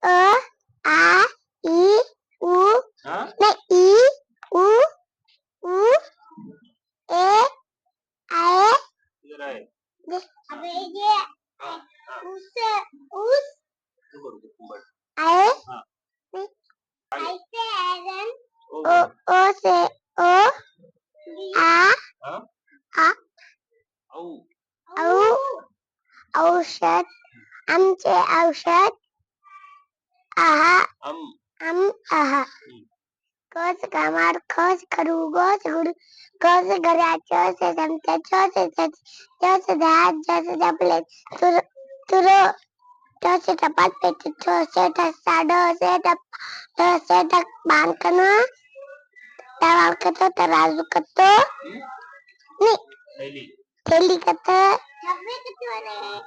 अ आ E उ नाही E उ उ ए आय अबे ये उस आय आई से आयरन ओ से ओ आ औ औषध आमचे औषध आहा आहा कस कामार खस खरगोश कस घराचं से चमच्याचं से जस दहात जस डबले तुरो से टपात पेट से साडो से बांधकन तवाल कतो तराजू कतो नहीं थैली कतो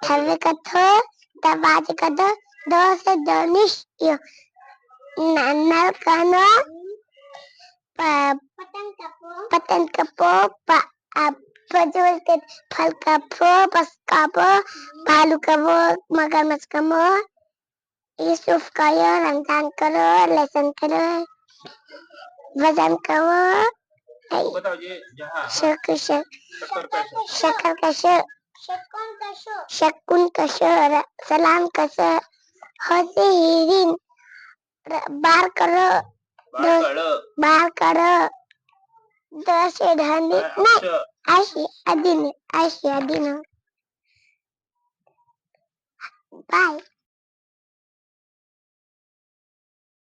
ठरवे कतो तबाज कतो दो से दोनिश नल कनो पतंग कपो पजल के फल कपो बस कपो भालू कपो मगरमच्छ कपो यूसुफ करो रमजान करो लेसन करो वजन करो बताओ ये जहाँ शक्कर का शकुन का सलाम का होते हिरिन बार करो बार करो दस धनी नहीं ऐसी अदीन बाय